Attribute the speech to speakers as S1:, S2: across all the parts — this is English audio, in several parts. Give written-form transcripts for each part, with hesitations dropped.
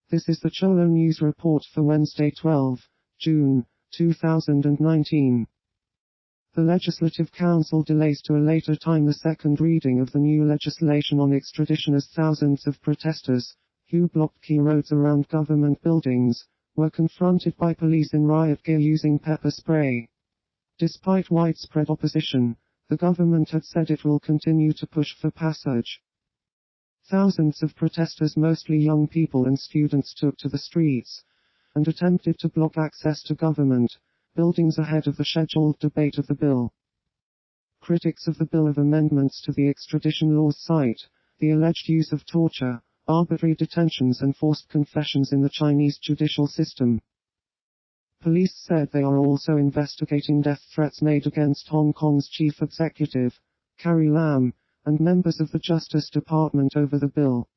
S1: This is the Cholo News Report for Wednesday, 12 June 2019. The Legislative Council delays to a later time the second reading of the new legislation on extradition as thousands of protesters, who blocked key roads around government buildings, were confronted by police in riot gear using pepper spray. Despite widespread opposition, the government had said it will continue to push for passage. Thousands of protesters, mostly young people and students, took to the streets and attempted to block access to government buildings ahead of the scheduled debate of the bill. Critics of the bill of amendments to the extradition laws cite the alleged use of torture, arbitrary detentions and forced confessions in the Chinese judicial system. Police said they are also investigating death threats made against Hong Kong's chief executive, Carrie Lam, and members of the Justice Department over the bill.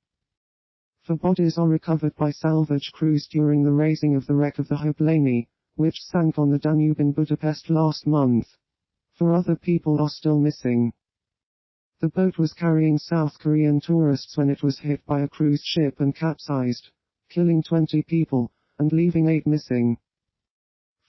S1: 4 bodies are recovered by salvage crews during the raising of the wreck of the Hoplani, which sank on the Danube in Budapest last month. 4 other people are still missing. The boat was carrying South Korean tourists when it was hit by a cruise ship and capsized, killing 20 people, and leaving 8 missing.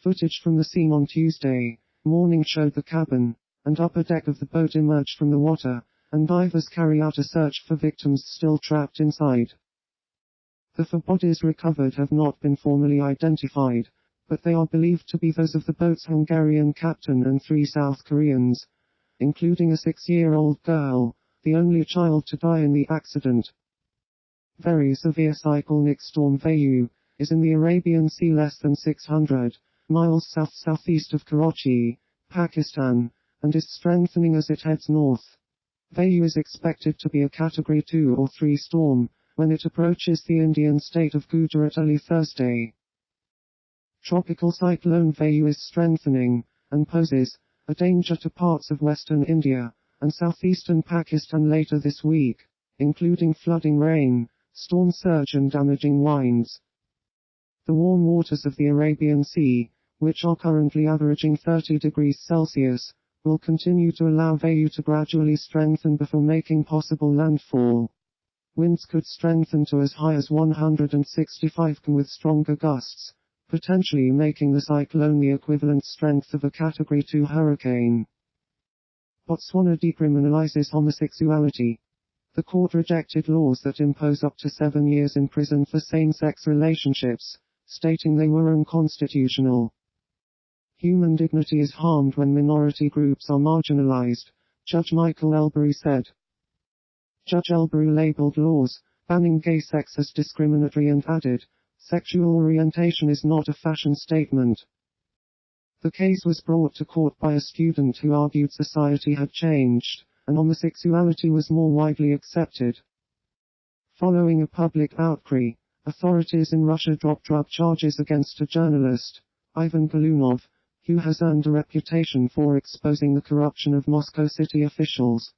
S1: Footage from the scene on Tuesday morning showed the cabin and upper deck of the boat emerge from the water, and divers carry out a search for victims still trapped inside. The 4 bodies recovered have not been formally identified, but they are believed to be those of the boat's Hungarian captain and 3 South Koreans, including a 6-year-old girl, the only child to die in the accident. Very severe cyclonic storm Vayu is in the Arabian Sea less than 600 miles south-southeast of Karachi, Pakistan, and is strengthening as it heads north. Vayu is expected to be a Category 2 or 3 storm when it approaches the Indian state of Gujarat early Thursday. Tropical cyclone Vayu is strengthening and poses a danger to parts of western India and southeastern Pakistan later this week, including flooding rain, storm surge and damaging winds. The warm waters of the Arabian Sea, which are currently averaging 30 degrees Celsius, will continue to allow Vayu to gradually strengthen before making possible landfall. Winds could strengthen to as high as 165 km with stronger gusts, potentially making the cyclone the equivalent strength of a Category 2 hurricane. Botswana decriminalizes homosexuality. The court rejected laws that impose up to 7 years in prison for same-sex relationships, stating they were unconstitutional. Human dignity is harmed when minority groups are marginalized, Judge Michael Elbery said. Judge Elbery labeled laws banning gay sex as discriminatory and added, "Sexual orientation is not a fashion statement." The case was brought to court by a student who argued society had changed, and homosexuality was more widely accepted. Following a public outcry, authorities in Russia dropped drug charges against a journalist, Ivan Golunov, who has earned a reputation for exposing the corruption of Moscow city officials.